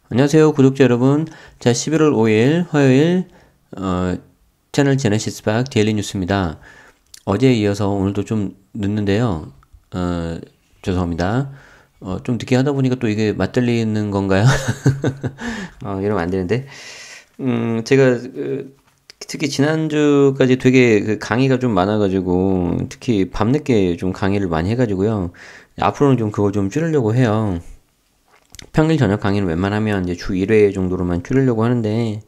안녕하세요, 구독자 여러분. 자, 11월 5일 화요일 채널 제네시스 박 데일리 뉴스입니다. 어제에 이어서 오늘도 좀 늦는데요. 죄송합니다. 좀 늦게 하다 보니까 또 이게 맞들리는 건가요? 이러면 안 되는데. 제가 특히 지난주까지 되게 그 강의가 좀 많아가지고 특히 밤늦게 좀 강의를 많이 해가지고요. 앞으로는 좀 그걸 좀 줄이려고 해요. 평일 저녁 강의는 웬만하면 이제 주 1회 정도로만 줄이려고 하는데,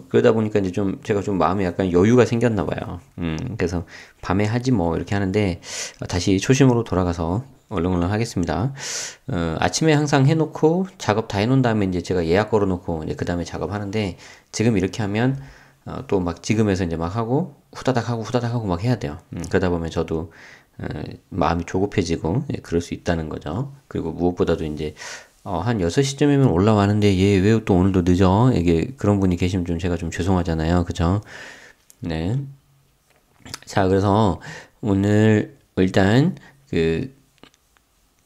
그러다 보니까 이제 좀, 제가 좀 마음에 약간 여유가 생겼나 봐요. 그래서 밤에 하지 뭐, 이렇게 하는데, 다시 초심으로 돌아가서 얼렁얼렁 하겠습니다. 아침에 항상 해놓고, 작업 다 해놓은 다음에 이제 제가 예약 걸어놓고, 이제 그 다음에 작업하는데, 지금 이렇게 하면, 또 막 지금에서 이제 막 하고, 후다닥 하고 막 해야 돼요. 그러다 보면 저도, 마음이 조급해지고, 예, 그럴 수 있다는 거죠. 그리고 무엇보다도 이제, 한 6시쯤이면 올라와는데 얘 왜 또 오늘도 늦어? 이게 그런 분이 계시면 좀 제가 좀 죄송하잖아요. 그죠? 네. 자, 그래서 오늘 일단 그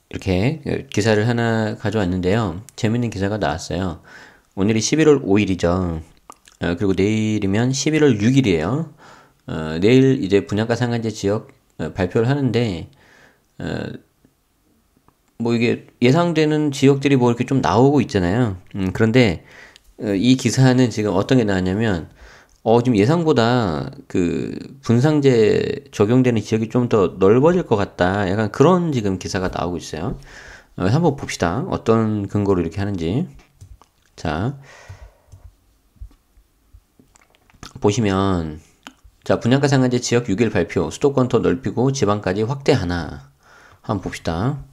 이렇게 기사를 하나 가져왔는데요. 재밌는 기사가 나왔어요. 오늘이 11월 5일이죠. 그리고 내일이면 11월 6일이에요. 내일 이제 분양가 상한제 지역 발표를 하는데 뭐 이게 예상되는 지역들이 뭐 이렇게 좀 나오고 있잖아요. 그런데 이 기사는 지금 어떤 게 나왔냐면 지금 예상보다 그 분상제 적용되는 지역이 좀 더 넓어질 것 같다. 약간 그런 지금 기사가 나오고 있어요. 한번 봅시다. 어떤 근거로 이렇게 하는지. 자, 보시면 자, 분양가 상한제 지역 6일 발표. 수도권 더 넓히고 지방까지 확대하나. 한번 봅시다.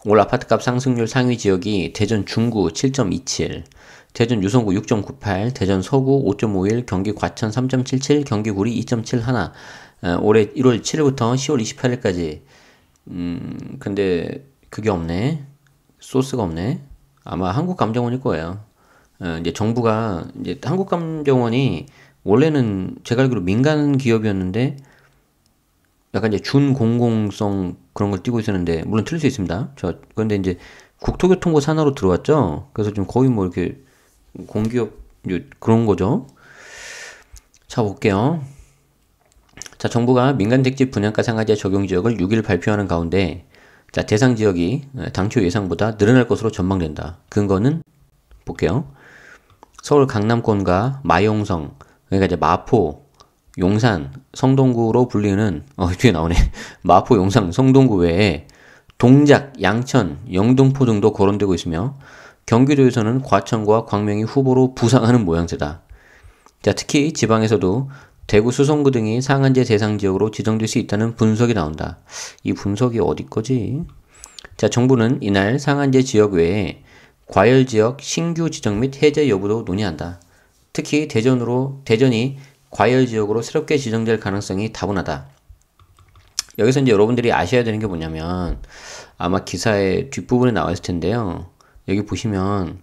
올 아파트값 상승률 상위 지역이 대전 중구 7.27, 대전 유성구 6.98, 대전 서구 5.51, 경기 과천 3.77, 경기 구리 2.71. 올해 1월 7일부터 10월 28일까지. 근데 그게 없네. 소스가 없네. 아마 한국감정원일 거예요. 이제 정부가 이제 한국감정원이 원래는 제가 알기로 민간 기업이었는데 약간 이제 준공공성 그런 걸 띄고 있었는데 물론 틀릴 수 있습니다. 그런데 이제 국토교통부 산하로 들어왔죠. 그래서 좀 거의 뭐 이렇게 공기업 그런 거죠. 자, 볼게요. 자, 정부가 민간 택지 분양가 상한제 적용 지역을 6일 발표하는 가운데 자, 대상 지역이 당초 예상보다 늘어날 것으로 전망된다. 근거는 볼게요. 서울 강남권과 마용성, 그러니까 이제 마포, 용산, 성동구로 불리는 뒤에 나오네. 마포, 용산, 성동구 외에 동작, 양천, 영등포 등도 거론되고 있으며 경기도에서는 과천과 광명이 후보로 부상하는 모양새다. 자, 특히 지방에서도 대구, 수성구 등이 상한제 대상 지역으로 지정될 수 있다는 분석이 나온다. 이 분석이 어디 거지? 자, 정부는 이날 상한제 지역 외에 과열 지역 신규 지정 및 해제 여부도 논의한다. 특히 대전이 과열 지역으로 새롭게 지정될 가능성이 다분하다. 여기서 이제 여러분들이 아셔야 되는 게 뭐냐면 아마 기사의 뒷부분에 나와 있을 텐데요. 여기 보시면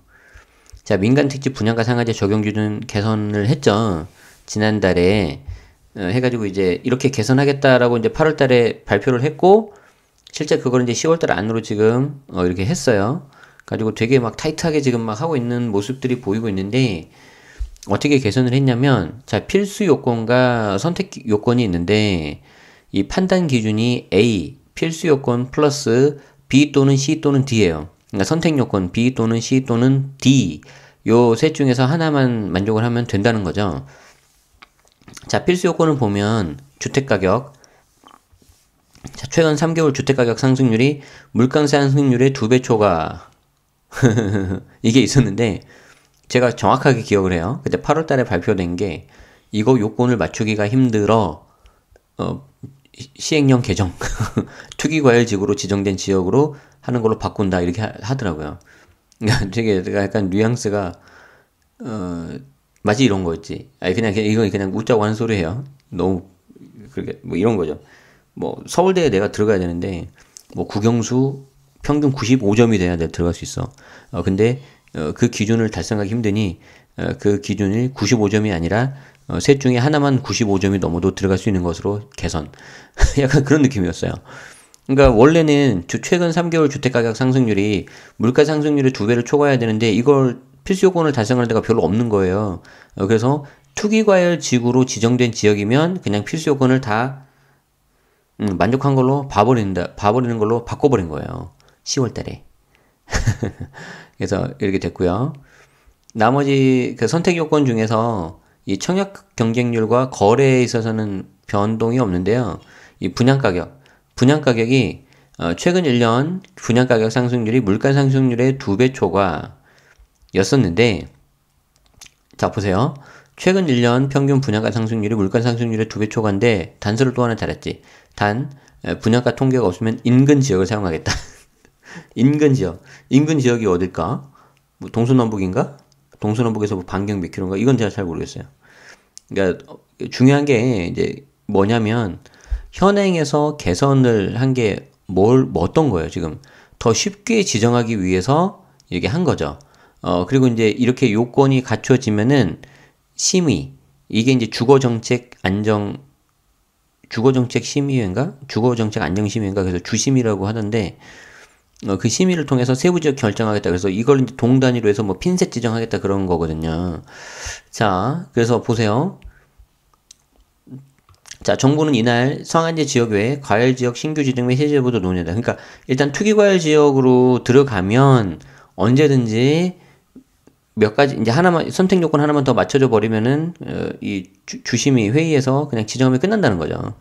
자, 민간 택지 분양가 상한제 적용 기준 개선을 했죠. 지난달에 해가지고 이제 이렇게 개선하겠다라고 이제 8월달에 발표를 했고 실제 그걸 이제 10월달 안으로 지금 이렇게 했어요. 가지고 되게 막 타이트하게 지금 막 하고 있는 모습들이 보이고 있는데 어떻게 개선을 했냐면 자, 필수 요건과 선택 요건이 있는데 이 판단 기준이 A 필수 요건 플러스 B 또는 C 또는 D예요. 그러니까 선택 요건 B 또는 C 또는 D 요 셋 중에서 하나만 만족을 하면 된다는 거죠. 자, 필수 요건을 보면 주택가격 자, 최근 3개월 주택가격 상승률이 물가세 상승률의 2배 초과 이게 있었는데 제가 정확하게 기억을 해요. 그때 8월 달에 발표된 게 이거 요건을 맞추기가 힘들어 시행령 개정 투기과열지구로 지정된 지역으로 하는 걸로 바꾼다 이렇게 하더라고요. 그러니까 되게 약간 뉘앙스가 마치 이런 거였지. 아니 그냥 이건 그냥 웃자고 하는 소리예요. 너무 그렇게 뭐 이런 거죠. 뭐 서울대에 내가 들어가야 되는데 뭐 국영수 평균 95점이 돼야 내가 들어갈 수 있어. 근데 그 기준을 달성하기 힘드니 그 기준이 95점이 아니라 셋 중에 하나만 95점이 넘어도 들어갈 수 있는 것으로 개선. 약간 그런 느낌이었어요. 그러니까 원래는 최근 3개월 주택가격 상승률이 물가 상승률의 2배를 초과해야 되는데 이걸 필수 요건을 달성할 데가 별로 없는 거예요. 그래서 투기과열 지구로 지정된 지역이면 그냥 필수 요건을 다 만족한 걸로 봐버리는 걸로 바꿔버린 거예요. 10월 달에. 그래서 이렇게 됐고요. 나머지 그 선택 요건 중에서 이 청약 경쟁률과 거래에 있어서는 변동이 없는데요. 이 분양가격이 최근 1년 분양가격 상승률이 물가 상승률의 2배 초과였었는데, 자 보세요. 최근 1년 평균 분양가 상승률이 물가 상승률의 2배 초과인데 단서를 또 하나 잘했지. 분양가 통계가 없으면 인근 지역을 사용하겠다. 인근 지역이 어딜까? 뭐 동서남북인가? 동서남북에서 뭐 반경 몇 킬로인가? 이건 제가 잘 모르겠어요. 그러니까 중요한 게 이제 뭐냐면 현행에서 개선을 한 게 뭐 어떤 거예요, 지금? 더 쉽게 지정하기 위해서 이렇게 한 거죠. 그리고 이제 이렇게 요건이 갖춰지면은 심의, 이게 이제 주거정책 안정심의인가? 그래서 주심이라고 하던데, 그 심의를 통해서 세부 지역 결정하겠다. 그래서 이걸 이제 동 단위로 해서 뭐 핀셋 지정하겠다 그런 거거든요. 자, 그래서 보세요. 자, 정부는 이날 성안제 지역 외에 과열 지역 신규 지정 및 해제 여부도 논의한다. 그러니까 일단 투기 과열 지역으로 들어가면 언제든지 몇 가지 이제 하나만 선택 요건 하나만 더 맞춰줘 버리면은 이 주심의 회의에서 그냥 지정하면 끝난다는 거죠.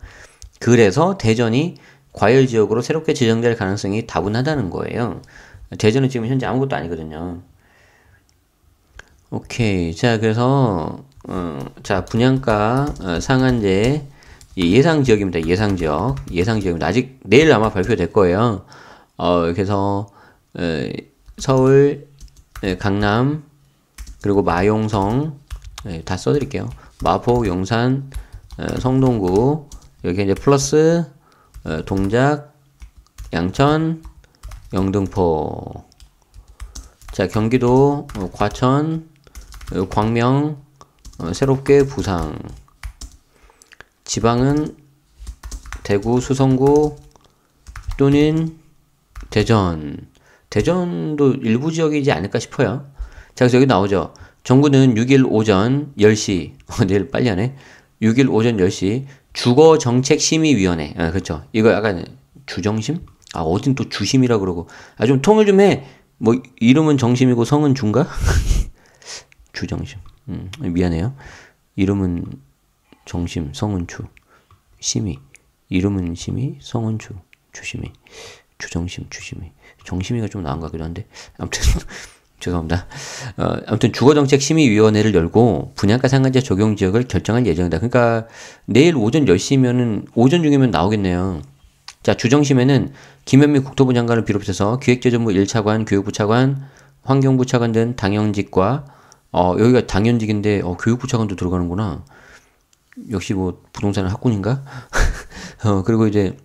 그래서 대전이 과열 지역으로 새롭게 지정될 가능성이 다분하다는 거예요. 대전은 지금 현재 아무것도 아니거든요. 오케이. 자, 그래서 자, 분양가 상한제 예상 지역입니다. 예상 지역입니다. 아직 내일 아마 발표될 거예요. 그래서 서울, 강남, 그리고 마용성 다 써드릴게요. 마포, 용산, 성동구 여기 이제 플러스 동작, 양천, 영등포. 자, 경기도 과천, 광명, 새롭게 부상. 지방은 대구, 수성구 또는 대전. 대전도 일부 지역이지 않을까 싶어요. 자, 그래서 여기 나오죠. 정부는 6일 오전 10시, 내일 빨리 하네. 6일 오전 10시 주거정책심의위원회. 그렇죠. 이거 약간 주정심? 어딘 또 주심이라 그러고. 좀 통일 좀 해. 뭐 이름은 정심이고 성은 주인가? 주정심. 미안해요. 이름은 정심, 성은 주. 심의. 이름은 심의, 성은 주. 주심의. 주정심, 주심의. 정심이가 좀 나은 것 같기도 한데. 아무튼 죄송합니다. 아무튼 주거정책심의위원회를 열고 분양가 상한제 적용 지역을 결정할 예정이다. 그러니까 내일 오전 10시면은 오전 중이면 나오겠네요. 자, 주정심에는 김현미 국토부 장관을 비롯해서 기획재정부 1차관, 교육부 차관, 환경부 차관 등 당연직과 여기가 당연직인데 교육부 차관도 들어가는구나. 역시 뭐 부동산 학군인가? 그리고 이제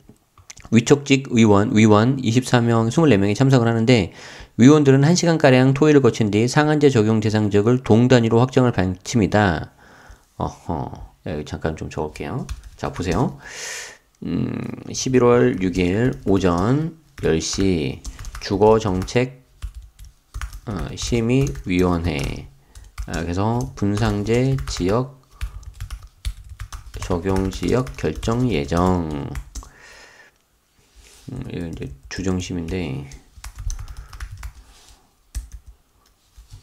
위촉직 위원 24명, 24명이 참석을 하는데 위원들은 1시간가량 토의를 거친 뒤 상한제 적용 대상 지역을 동 단위로 확정할 방침이다. 여기 잠깐 좀 적을게요. 자, 보세요. 11월 6일 오전 10시 주거정책 심의위원회. 그래서 분상제 지역 적용 지역 결정 예정. 이거 이제 주정심인데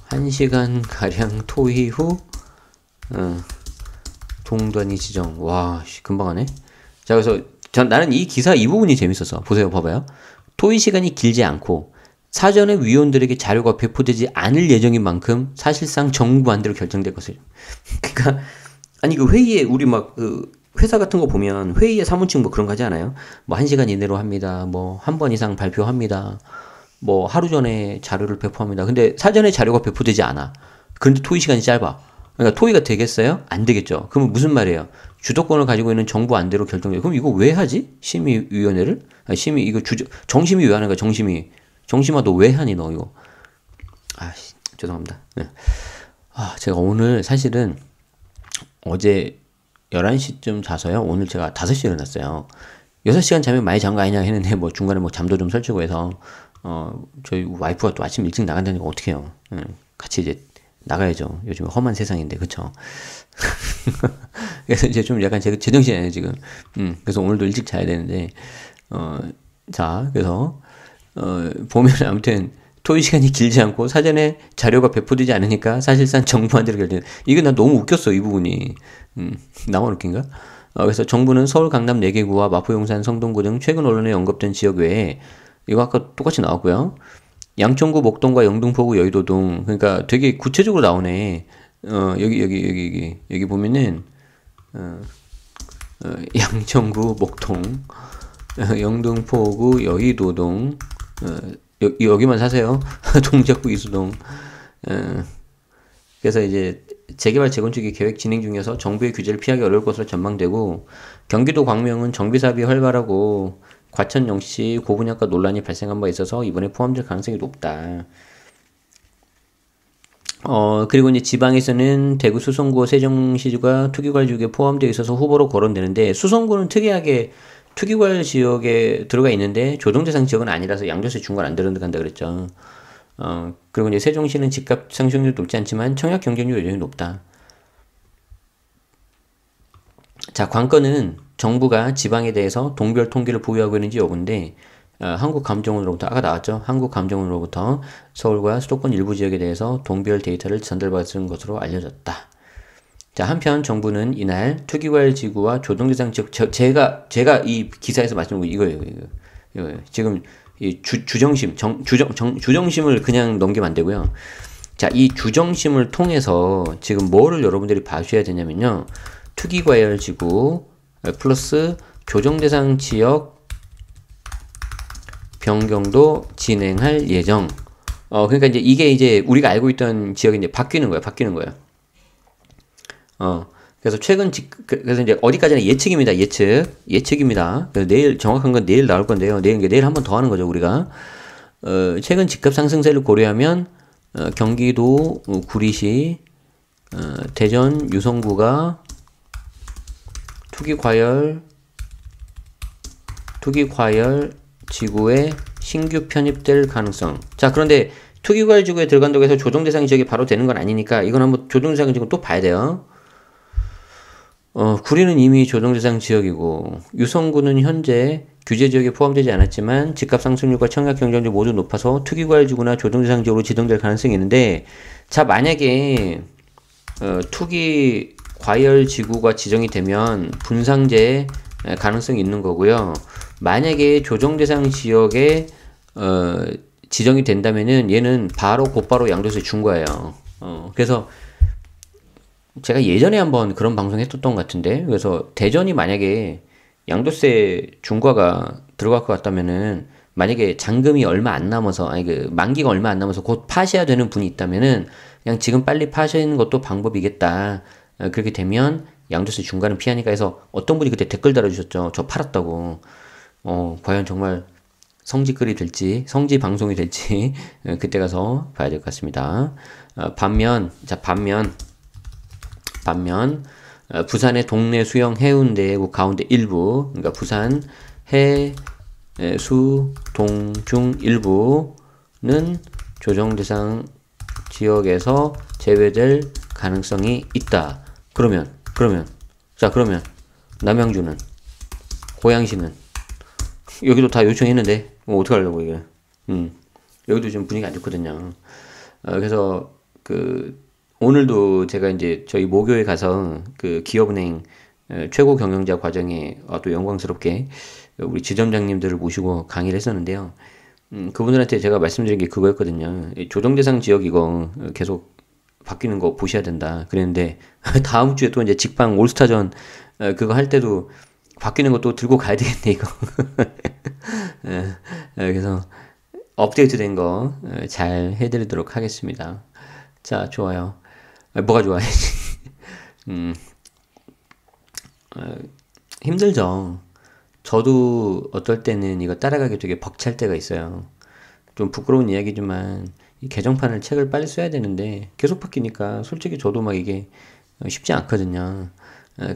1시간 가량 토의 후 동단위 지정. 와, 금방 하네. 자, 그래서 나는 이 기사 이 부분이 재밌었어. 보세요, 봐봐요. 토의 시간이 길지 않고 사전에 위원들에게 자료가 배포되지 않을 예정인 만큼 사실상 정부 안대로 결정될 것을. 그러니까 아니 그 회의에 우리 막 회사 같은 거 보면 회의에 사무직 뭐 그런 거 하지 않아요? 뭐 1시간 이내로 합니다. 뭐 한 번 이상 발표합니다. 뭐 하루 전에 자료를 배포합니다. 근데 사전에 자료가 배포되지 않아. 그런데 토의 시간이 짧아. 그러니까 토의가 되겠어요? 안 되겠죠. 그러면 무슨 말이에요? 주도권을 가지고 있는 정부 안대로 결정돼요. 그럼 이거 왜 하지? 심의위원회를? 이거 정심의위원회가 정심이. 정심아 너 왜 하니 너 이거. 죄송합니다. 네. 제가 오늘 사실은 어제 11시쯤 자서요. 오늘 제가 5시에 일어났어요. 6시간 자면 많이 잔 거 아니냐 했는데, 뭐 중간에 뭐 잠도 좀 설치고 해서, 저희 와이프가 또 아침 일찍 나간다니까 어떡해요. 같이 이제 나가야죠. 요즘 험한 세상인데, 그쵸? 그래서 이제 좀 약간 제정신이 아니에요, 지금. 그래서 오늘도 일찍 자야 되는데, 자, 그래서, 보면 아무튼, 토의 시간이 길지 않고 사전에 자료가 배포되지 않으니까 사실상 정부한테로 결정. 이게 나 너무 웃겼어, 이 부분이. 나만 웃긴가? 그래서 정부는 서울 강남 4개구와 마포 용산 성동구 등 최근 언론에 언급된 지역 외에 이거 아까 똑같이 나왔고요. 양천구 목동과 영등포구 여의도 등 그러니까 되게 구체적으로 나오네. 여기 보면은 양천구 목동 영등포구 여의도 등 여기만 사세요. 동작구 이수동. 그래서 이제 재개발 재건축이 계획 진행 중이어서 정부의 규제를 피하기 어려울 것으로 전망되고 경기도 광명은 정비 사업이 활발하고 과천 역시 고분양가 논란이 발생한 바 있어서 이번에 포함될 가능성이 높다. 그리고 이제 지방에서는 대구 수성구와 세종시가 투기과열 지역에 포함되어 있어서 후보로 거론되는데 수성구는 특이하게 투기과열 지역에 들어가 있는데 조정대상 지역은 아니라서 양도세 중과를 안 들어간다 그랬죠. 그리고 이제 세종시는 집값 상승률 높지 않지만 청약 경쟁률 여전히 높다. 자, 관건은 정부가 지방에 대해서 동별 통계를 보유하고 있는지 여부인데 한국감정원으로부터 아까 나왔죠. 한국감정원으로부터 서울과 수도권 일부 지역에 대해서 동별 데이터를 전달받은 것으로 알려졌다. 자, 한편 정부는 이날 투기과열 지구와 조정대상 지역 제가 이 기사에서 말씀드린 거 이거예요. 지금 이 주정심을 그냥 넘기면 안 되고요. 자, 이 주정심을 통해서 지금 뭐를 여러분들이 봐주셔야 되냐면요. 투기과열 지구 플러스 조정대상 지역 변경도 진행할 예정. 그러니까 이제 이게 이제 우리가 알고 있던 지역이 이제 바뀌는 거예요. 그래서 그래서 이제 어디까지나 예측입니다. 예측입니다. 그래서 내일 정확한 건 내일 나올 건데요. 내일 한 번 더 하는 거죠, 우리가. 최근 집값 상승세를 고려하면 경기도 구리시, 대전 유성구가 투기과열 지구에 신규 편입될 가능성. 자, 그런데 투기과열 지구에 들어간다고 해서 조정대상 지역이 바로 되는 건 아니니까 이건 한번 조정대상 지역은 또 봐야 돼요. 구리는 이미 조정대상 지역이고 유성구는 현재 규제 지역에 포함되지 않았지만 집값 상승률과 청약 경쟁률이 모두 높아서 투기과열 지구나 조정대상 지역으로 지정될 가능성이 있는데 자, 만약에 투기과열 지구가 지정이 되면 분상제 가능성이 있는 거고요. 만약에 조정대상 지역에 지정이 된다면은 얘는 곧바로 양도세 준 거예요. 그래서 제가 예전에 한번 그런 방송 했었던 것 같은데, 그래서 대전이 만약에 양도세 중과가 들어갈 것 같다면은, 만약에 잔금이 얼마 안 남아서, 만기가 얼마 안 남아서 곧 파셔야 되는 분이 있다면은, 그냥 지금 빨리 파시는 것도 방법이겠다. 그렇게 되면 양도세 중과는 피하니까 해서 어떤 분이 그때 댓글 달아주셨죠. 저 팔았다고. 과연 정말 성지글이 될지, 성지 방송이 될지, 그때 가서 봐야 될 것 같습니다. 반면, 부산의 동래 수영 해운대 가운데 일부, 그러니까 부산 해, 수, 동, 중 일부는 조정대상 지역에서 제외될 가능성이 있다. 그러면 남양주는, 고양시는 여기도 다 요청했는데 어떡하려고 이게. 여기도 좀 분위기 안 좋거든요. 그래서 오늘도 제가 이제 저희 모교에 가서 기업은행 최고 경영자 과정에 또 영광스럽게 우리 지점장님들을 모시고 강의를 했었는데요. 그분들한테 제가 말씀드린 게 그거였거든요. 조정대상 지역 이거 계속 바뀌는 거 보셔야 된다. 그랬는데 다음 주에 또 이제 직방 올스타전 그거 할 때도 바뀌는 것도 들고 가야 되겠네 이거. 그래서 업데이트된 거 잘 해드리도록 하겠습니다. 자, 좋아요. 뭐가 좋아요? 힘들죠. 저도 어떨 때는 이거 따라가기 되게 벅찰 때가 있어요. 좀 부끄러운 이야기지만 이 개정판을 책을 빨리 써야 되는데 계속 바뀌니까 솔직히 저도 막 이게 쉽지 않거든요.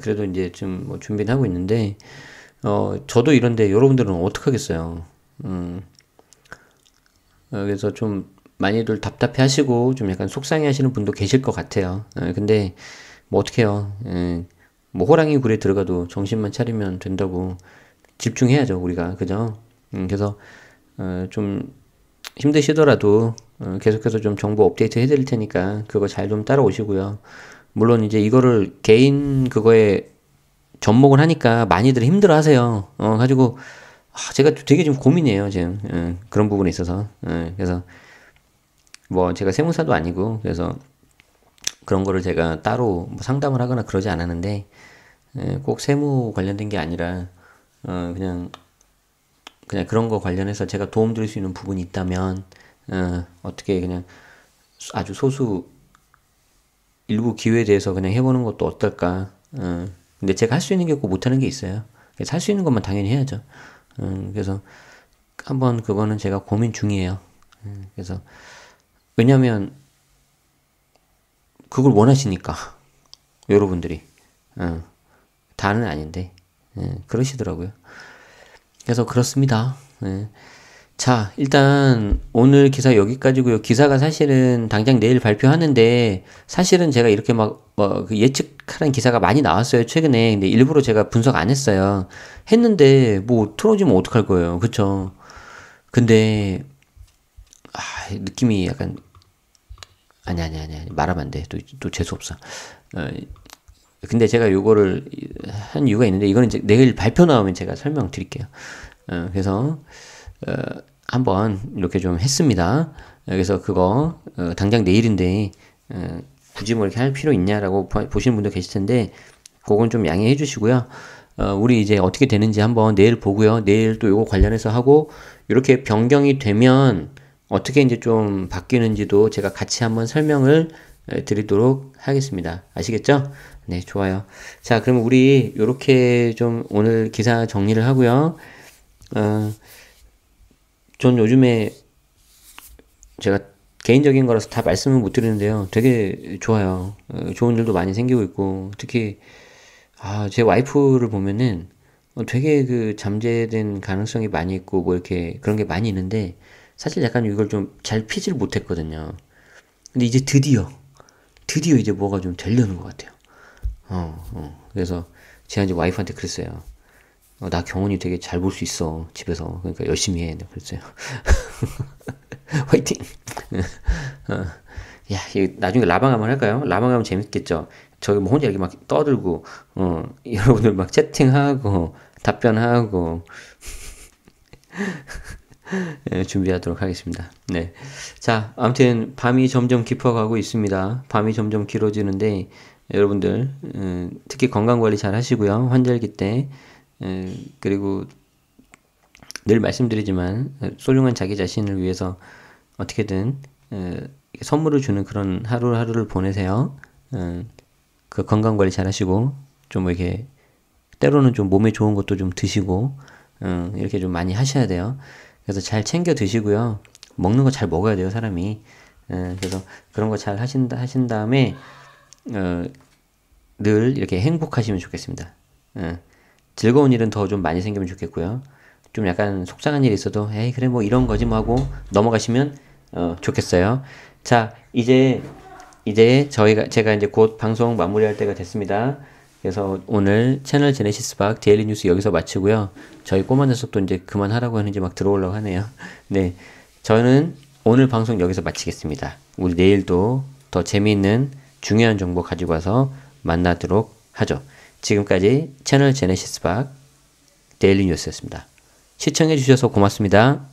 그래도 이제 좀 뭐 준비는 하고 있는데 저도 이런데 여러분들은 어떡하겠어요. 그래서 좀 많이들 답답해 하시고 좀 약간 속상해 하시는 분도 계실 것 같아요. 근데 뭐 어떡해요. 뭐 호랑이 굴에 들어가도 정신만 차리면 된다고 집중해야죠, 우리가. 그죠? 그래서 좀 힘드시더라도 계속해서 좀 정보 업데이트 해드릴 테니까 그거 잘 좀 따라오시고요. 물론 이제 이거를 개인 그거에 접목을 하니까 많이들 힘들어 하세요. 가지고 제가 되게 좀 고민이에요, 지금. 그런 부분에 있어서. 그래서 뭐 제가 세무사도 아니고 그래서 그런 거를 제가 따로 뭐 상담을 하거나 그러지 않았는데 꼭 세무 관련된 게 아니라 그냥 그런 거 관련해서 제가 도움 드릴 수 있는 부분이 있다면 어떻게 그냥 아주 소수 일부 기회에 대해서 그냥 해보는 것도 어떨까. 근데 제가 할 수 있는 게 없고 못하는 게 있어요. 그래서 할 수 있는 것만 당연히 해야죠. 그래서 한번 그거는 제가 고민 중이에요. 그래서 왜냐면 그걸 원하시니까 여러분들이 다는 아닌데 그러시더라고요. 그래서 그렇습니다. 자, 일단 오늘 기사 여기까지고요. 기사가 사실은 당장 내일 발표하는데 사실은 제가 이렇게 그 예측하는 기사가 많이 나왔어요, 최근에. 근데 일부러 제가 분석 안 했어요. 했는데 뭐 틀어지면 어떡할 거예요. 그쵸? 근데 느낌이 약간 아니 말하면 안 돼. 또 재수 없어. 근데 제가 요거를 한 이유가 있는데 이거는 이제 내일 발표 나오면 제가 설명드릴게요. 그래서 한번 이렇게 좀 했습니다. 그래서 그거 당장 내일인데 굳이 뭐 이렇게 할 필요 있냐라고 보시는 분도 계실 텐데 그건 좀 양해해 주시고요. 우리 이제 어떻게 되는지 한번 내일 보고요. 내일 또 요거 관련해서 하고 이렇게 변경이 되면 어떻게 이제 좀 바뀌는지도 제가 같이 한번 설명을 드리도록 하겠습니다. 아시겠죠? 네, 좋아요. 자, 그럼 우리 요렇게 좀 오늘 기사 정리를 하고요. 전 요즘에 제가 개인적인 거라서 다 말씀을 못 드리는데요. 되게 좋아요. 좋은 일도 많이 생기고 있고, 특히, 제 와이프를 보면은 되게 그 잠재된 가능성이 많이 있고, 뭐 이렇게 그런 게 많이 있는데, 사실 약간 이걸 좀 잘 피지를 못했거든요. 근데 이제 드디어 이제 뭐가 좀 되려는 것 같아요. 그래서 제가 이제 와이프한테 그랬어요. 나 경훈이 되게 잘 볼 수 있어, 집에서. 그러니까 열심히 해. 그랬어요. 화이팅! 야, 나중에 라방 한번 할까요? 라방 하면 재밌겠죠? 저기 뭐 혼자 이렇게 막 떠들고, 여러분들 막 채팅하고, 답변하고, 준비하도록 하겠습니다. 네. 자, 아무튼 밤이 점점 깊어가고 있습니다. 밤이 점점 길어지는데, 여러분들, 특히 건강관리 잘 하시고요. 환절기 때. 그리고 늘 말씀드리지만 소중한 자기 자신을 위해서 어떻게든 선물을 주는 그런 하루하루를 보내세요. 그 건강관리 잘 하시고 좀 뭐 이렇게 때로는 좀 몸에 좋은 것도 좀 드시고 이렇게 좀 많이 하셔야 돼요. 그래서 잘 챙겨 드시고요. 먹는 거 잘 먹어야 돼요, 사람이. 그래서 그런 거 잘 하신 다음에 늘 이렇게 행복하시면 좋겠습니다. 즐거운 일은 더 좀 많이 생기면 좋겠고요. 좀 약간 속상한 일이 있어도 에이 그래 뭐 이런 거지 뭐 하고 넘어가시면 좋겠어요. 자, 이제 제가 이제 곧 방송 마무리할 때가 됐습니다. 그래서 오늘 채널 제네시스 박 데일리 뉴스 여기서 마치고요. 저희 꼬마 녀석도 이제 그만하라고 하는지 막 들어오려고 하네요. 네, 저는 오늘 방송 여기서 마치겠습니다. 우리 내일도 더 재미있는 중요한 정보 가지고 와서 만나도록 하죠. 지금까지 채널 제네시스 박 데일리 뉴스였습니다. 시청해주셔서 고맙습니다.